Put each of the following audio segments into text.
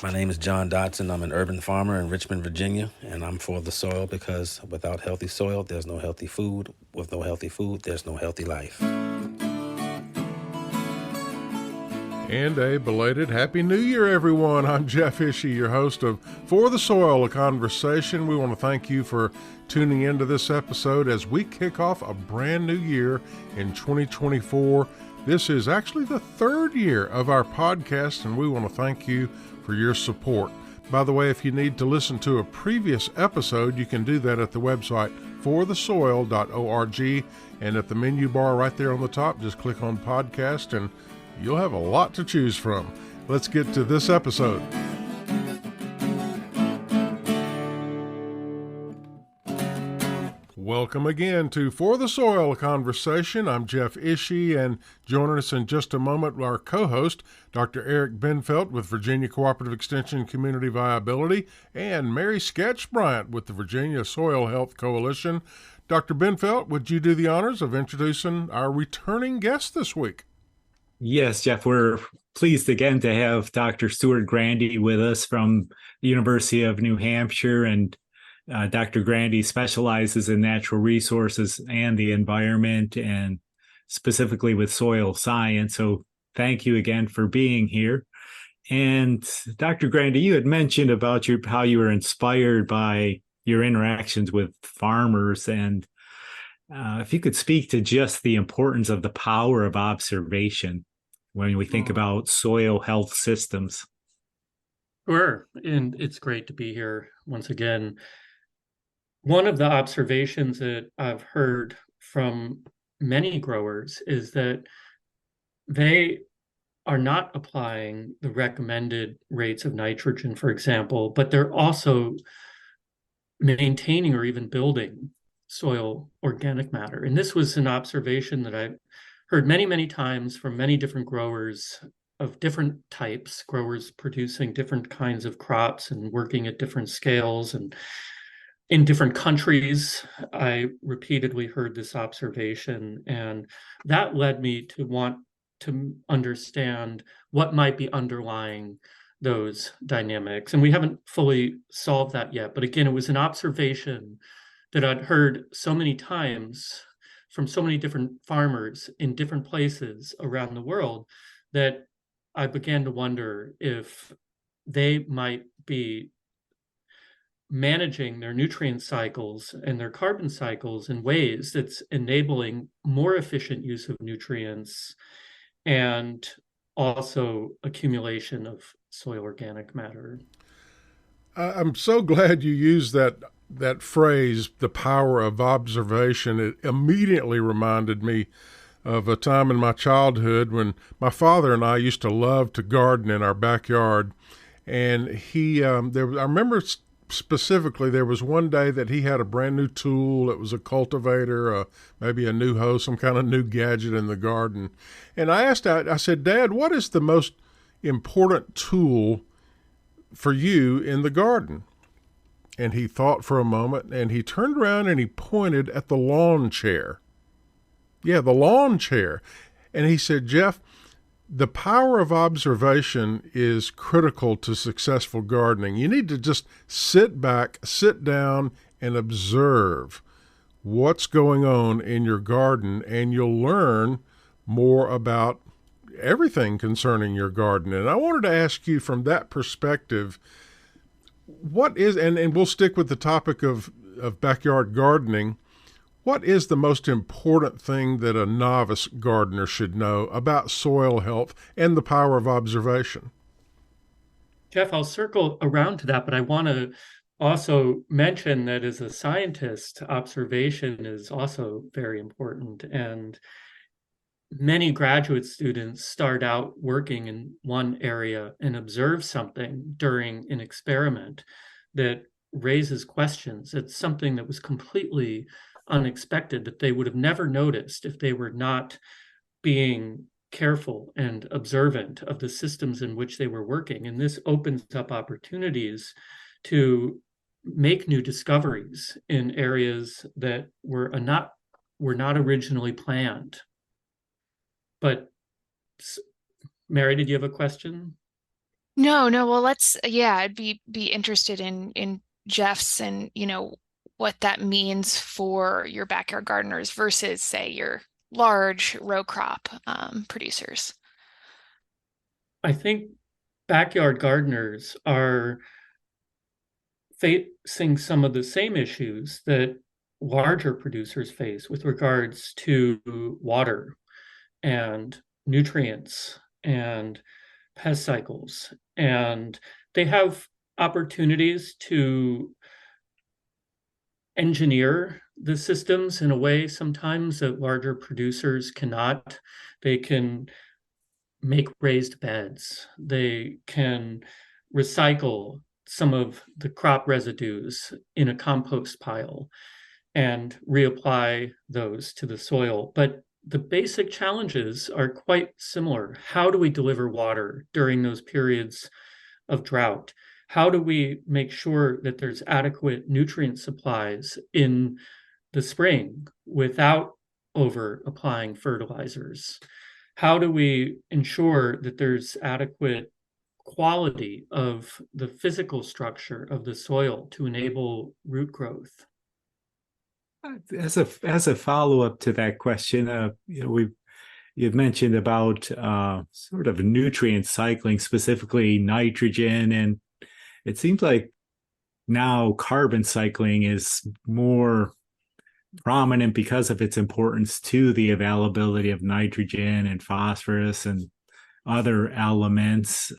My name is John Dodson. I'm an urban farmer in Richmond, Virginia, and I'm for the soil because without healthy soil, there's no healthy food. With no healthy food, there's no healthy life. And a belated Happy New Year, everyone. I'm Jeff Ishee, your host of For the Soil, a Conversation. We want to thank you for tuning into this episode as we kick off a brand new year in 2024. This is actually the third year of our podcast, and we want to thank you for your support. By the way, if you need to listen to a previous episode, you can do that at the website forthesoil.org, and at the menu bar right there on the top, just click on podcast and you'll have a lot to choose from. Let's get to this episode. Welcome again to For the Soil, a Conversation. I'm Jeff Ishee, and joining us in just a moment, our co-host, Dr. Eric Bendfeldt with Virginia Cooperative Extension Community Viability, and Mary Sketch Bryant with the Virginia Soil Health Coalition. Dr. Bendfeldt, would you do the honors of introducing our returning guest this week? Yes, Jeff, we're pleased again to have Dr. Stuart Grandy with us from the University of New Hampshire. And Dr. Grandy specializes in natural resources and the environment, and specifically with soil science. So thank you again for being here. And Dr. Grandy, you had mentioned about how you were inspired by your interactions with farmers, and if you could speak to just the importance of the power of observation when we think about soil health systems. Sure, and it's great to be here once again. One of the observations that I've heard from many growers is that they are not applying the recommended rates of nitrogen, for example, but they're also maintaining or even building soil organic matter. And this was an observation that I heard many, many times from many different growers of different types, growers producing different kinds of crops and working at different scales and in different countries. I repeatedly heard this observation, and that led me to want to understand what might be underlying those dynamics. And we haven't fully solved that yet. But again, it was an observation that I'd heard so many times from so many different farmers in different places around the world that I began to wonder if they might be managing their nutrient cycles and their carbon cycles in ways that's enabling more efficient use of nutrients and also accumulation of soil organic matter. I'm so glad you used that phrase, the power of observation. It immediately reminded me of a time in my childhood when my father and I used to love to garden in our backyard. And I remember specifically, there was one day that he had a brand new tool. It was a cultivator, maybe a new hoe, some kind of new gadget in the garden. And I said, Dad, what is the most important tool for you in the garden? And he thought for a moment, and he turned around and he pointed at the lawn chair. Yeah, the lawn chair. And he said, Jeff, the power of observation is critical to successful gardening. You need to just sit back, sit down, and observe what's going on in your garden, and you'll learn more about everything concerning your garden. And I wanted to ask you from that perspective, what is, and we'll stick with the topic of backyard gardening, what is the most important thing that a novice gardener should know about soil health and the power of observation? Jeff, I'll circle around to that, but I want to also mention that as a scientist, observation is also very important. And many graduate students start out working in one area and observe something during an experiment that raises questions. It's something that was completely unexpected that they would have never noticed if they were not being careful and observant of the systems in which they were working. And this opens up opportunities to make new discoveries in areas that were not originally planned. But Mary, did you have a question? No. Well, yeah, I'd be interested in Jeff's and, what that means for your backyard gardeners versus, say, your large row crop producers. I think backyard gardeners are facing some of the same issues that larger producers face with regards to water and nutrients and pest cycles. And they have opportunities to engineer the systems in a way sometimes that larger producers cannot. They can make raised beds. They can recycle some of the crop residues in a compost pile and reapply those to the soil. But the basic challenges are quite similar. How do we deliver water during those periods of drought? How do we make sure that there's adequate nutrient supplies in the spring without over applying fertilizers? How do we ensure that there's adequate quality of the physical structure of the soil to enable root growth? As a follow up to that question, you've mentioned about sort of nutrient cycling, specifically nitrogen, and it seems like now carbon cycling is more prominent because of its importance to the availability of nitrogen and phosphorus and other elements.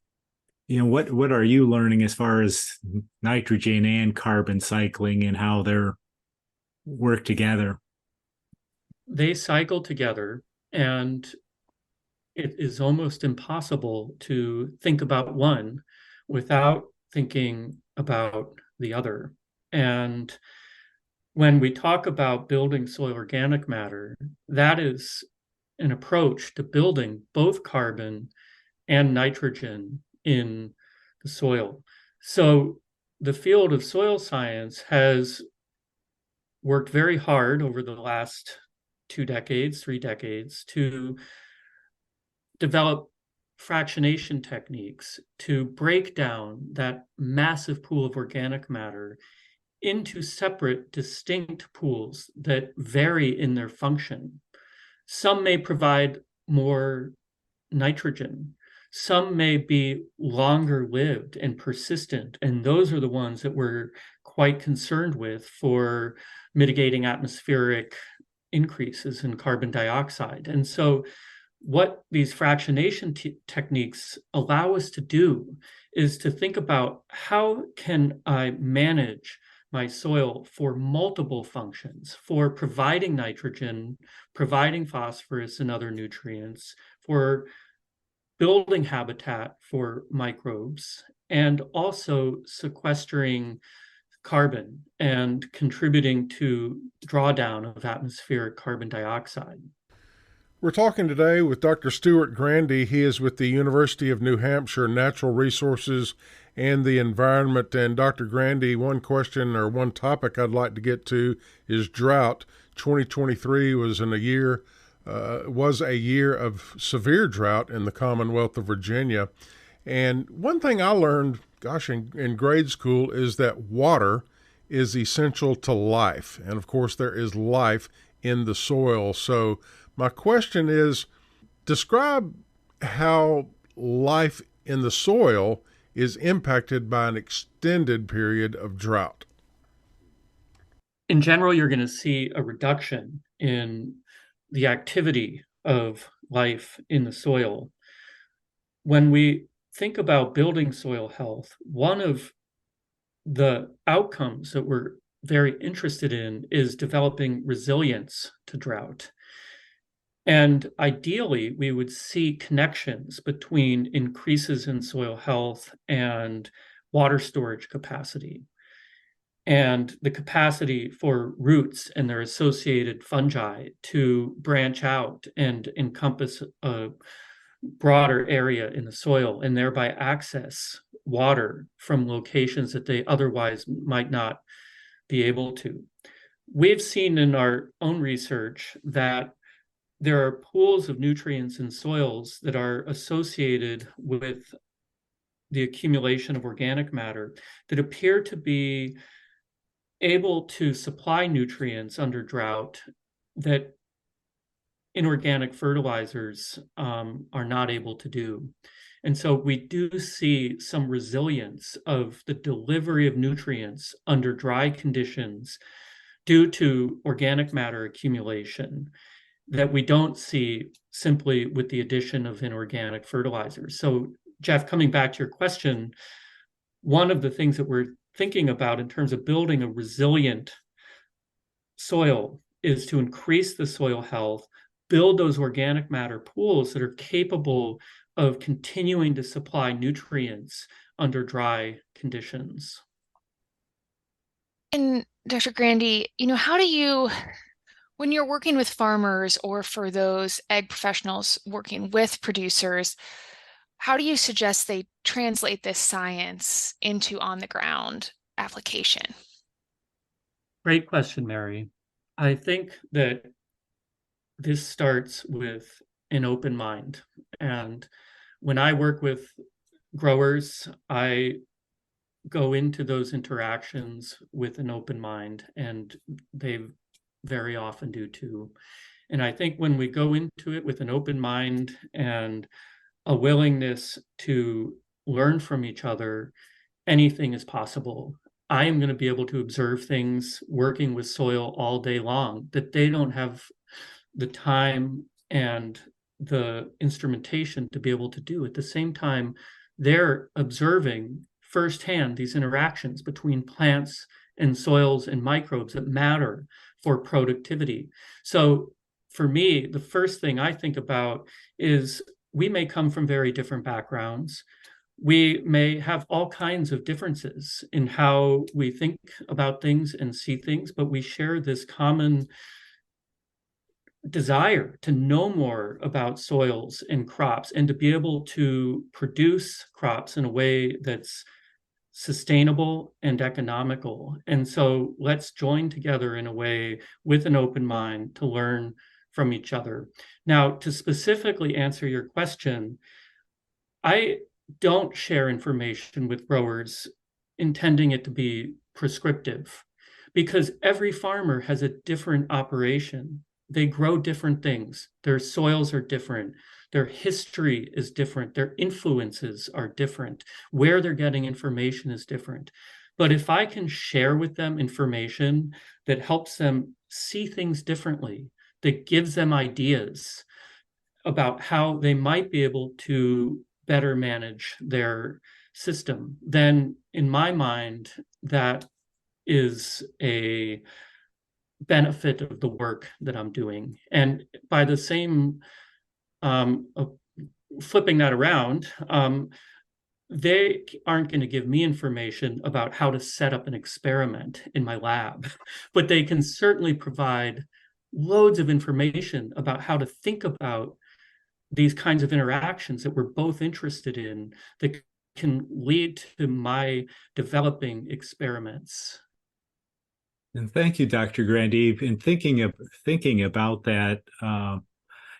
What are you learning as far as nitrogen and carbon cycling and how they're work together? They cycle together, and it is almost impossible to think about one without thinking about the other. And when we talk about building soil organic matter, that is an approach to building both carbon and nitrogen in the soil. So the field of soil science has worked very hard over the last 2 decades, 3 decades to develop fractionation techniques to break down that massive pool of organic matter into separate, distinct pools that vary in their function. Some may provide more nitrogen. Some may be longer lived and persistent, and those are the ones that we're quite concerned with for mitigating atmospheric increases in carbon dioxide. And so what these fractionation techniques allow us to do is to think about how can I manage my soil for multiple functions, for providing nitrogen, providing phosphorus and other nutrients, for building habitat for microbes, and also sequestering carbon and contributing to drawdown of atmospheric carbon dioxide. We're talking today with Dr. Stuart Grandy. He is with the University of New Hampshire Natural Resources and the Environment. And Dr. Grandy, one question or one topic I'd like to get to is drought. 2023 was a year of severe drought in the Commonwealth of Virginia. And one thing I learned, in grade school is that water is essential to life. And of course, there is life in the soil. So my question is, describe how life in the soil is impacted by an extended period of drought. In general, you're going to see a reduction in the activity of life in the soil. When we think about building soil health, one of the outcomes that we're very interested in is developing resilience to drought. And ideally, we would see connections between increases in soil health and water storage capacity, and the capacity for roots and their associated fungi to branch out and encompass a broader area in the soil and thereby access water from locations that they otherwise might not be able to. We've seen in our own research that there are pools of nutrients in soils that are associated with the accumulation of organic matter that appear to be able to supply nutrients under drought that inorganic fertilizers are not able to do. And so we do see some resilience of the delivery of nutrients under dry conditions due to organic matter accumulation that we don't see simply with the addition of inorganic fertilizers. So, Jeff, coming back to your question, one of the things that we're thinking about in terms of building a resilient soil is to increase the soil health, build those organic matter pools that are capable of continuing to supply nutrients under dry conditions. And Dr. Grandy, how do you, when you're working with farmers or for those ag professionals working with producers, how do you suggest they translate this science into on-the-ground application? Great question, Mary. I think that this starts with an open mind. And when I work with growers, I go into those interactions with an open mind, and they very often do too. And I think when we go into it with an open mind and a willingness to learn from each other, anything is possible. I am going to be able to observe things working with soil all day long that they don't have the time and the instrumentation to be able to do. At the same time, they're observing firsthand these interactions between plants and soils and microbes that matter for productivity. So for me, the first thing I think about is we may come from very different backgrounds. We may have all kinds of differences in how we think about things and see things, but we share this common desire to know more about soils and crops and to be able to produce crops in a way that's sustainable and economical. And so let's join together in a way with an open mind to learn from each other. Now, to specifically answer your question, I don't share information with growers intending it to be prescriptive, because every farmer has a different operation. They grow different things. Their soils are different. Their history is different. Their influences are different. Where they're getting information is different. But if I can share with them information that helps them see things differently, that gives them ideas about how they might be able to better manage their system, then in my mind, that is a benefit of the work that I'm doing. And by the same, flipping that around, they aren't going to give me information about how to set up an experiment in my lab, but they can certainly provide loads of information about how to think about these kinds of interactions that we're both interested in that can lead to my developing experiments. And thank you, Dr. Grandy. In thinking about that,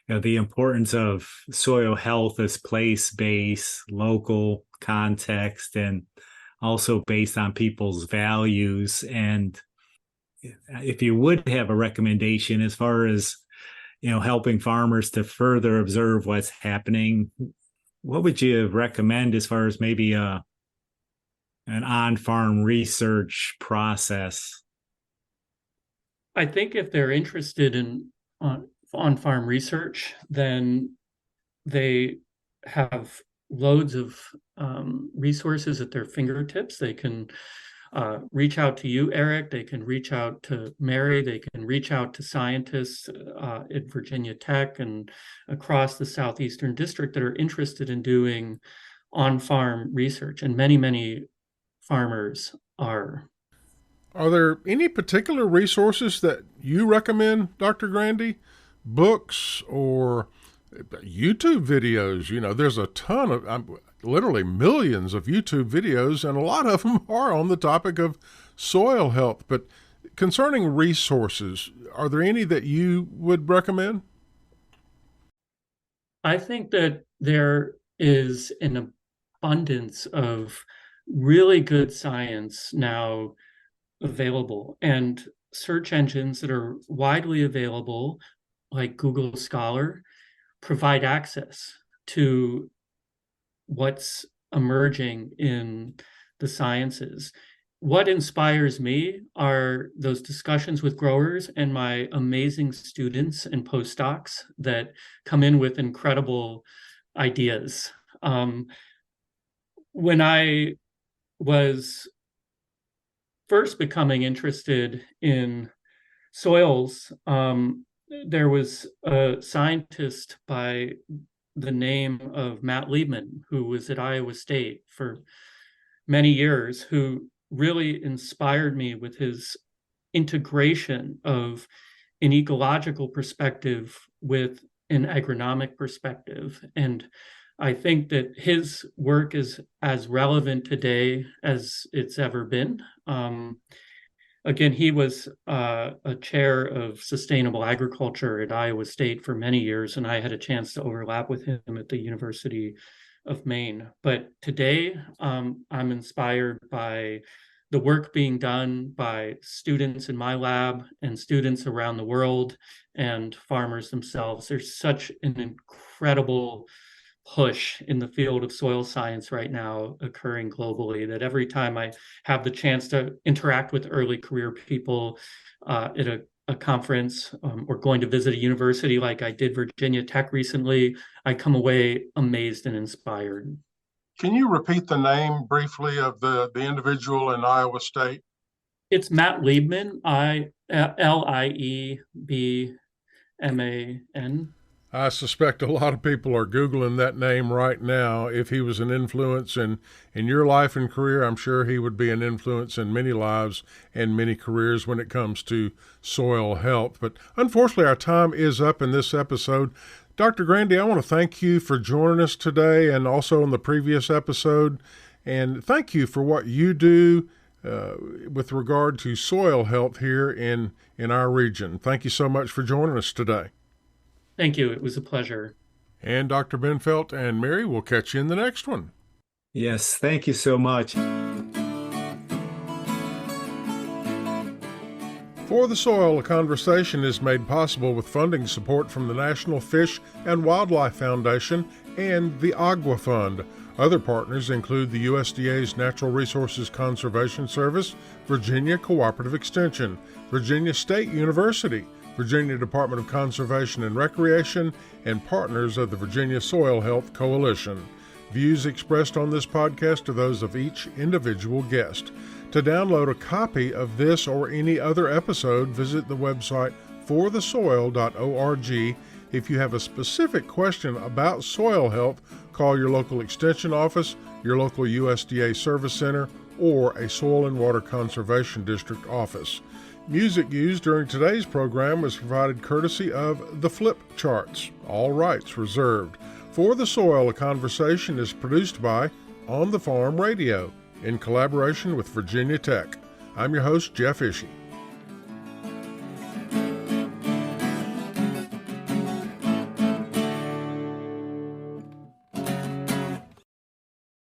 the importance of soil health as place-based, local context, and also based on people's values. And if you would have a recommendation as far as helping farmers to further observe what's happening, what would you recommend as far as maybe an on-farm research process? I think if they're interested in on-farm research, then they have loads of resources at their fingertips. They can reach out to you, Eric. They can reach out to Mary. They can reach out to scientists at Virginia Tech and across the Southeastern District that are interested in doing on-farm research, and many, many farmers are. Are there any particular resources that you recommend, Dr. Grandy? Books or YouTube videos? There's a ton of, literally millions of YouTube videos, and a lot of them are on the topic of soil health. But concerning resources, are there any that you would recommend? I think that there is an abundance of really good science now available, and search engines that are widely available, like Google Scholar, provide access to what's emerging in the sciences. What inspires me are those discussions with growers and my amazing students and postdocs that come in with incredible ideas. When I was first becoming interested in soils, there was a scientist by the name of Matt Liebman, who was at Iowa State for many years, who really inspired me with his integration of an ecological perspective with an agronomic perspective. And I think that his work is as relevant today as it's ever been. Again, he was a chair of sustainable agriculture at Iowa State for many years, and I had a chance to overlap with him at the University of Maine. But today, I'm inspired by the work being done by students in my lab and students around the world and farmers themselves. There's such an incredible push in the field of soil science right now occurring globally that every time I have the chance to interact with early career people at a conference or going to visit a university like I did Virginia Tech recently, I come away amazed and inspired. Can you repeat the name briefly of the individual in Iowa State? It's Matt Liebman, Liebman. I suspect a lot of people are Googling that name right now. If he was an influence in your life and career, I'm sure he would be an influence in many lives and many careers when it comes to soil health. But unfortunately, our time is up in this episode. Dr. Grandy, I want to thank you for joining us today and also in the previous episode. And thank you for what you do with regard to soil health here in our region. Thank you so much for joining us today. Thank you. It was a pleasure. And Dr. Bendfeldt and Mary, we'll catch you in the next one. Yes, thank you so much. For the Soil, a conversation is made possible with funding support from the National Fish and Wildlife Foundation and the Agua Fund. Other partners include the USDA's Natural Resources Conservation Service, Virginia Cooperative Extension, Virginia State University, Virginia Department of Conservation and Recreation, and partners of the Virginia Soil Health Coalition. Views expressed on this podcast are those of each individual guest. To download a copy of this or any other episode, visit the website forthesoil.org. If you have a specific question about soil health, call your local extension office, your local USDA service center, or a Soil and Water Conservation District office. Music used during today's program was provided courtesy of the Flip Charts. All rights reserved. For the Soil, a conversation is produced by On the Farm Radio in collaboration with Virginia Tech. I'm your host, Jeff Ishee.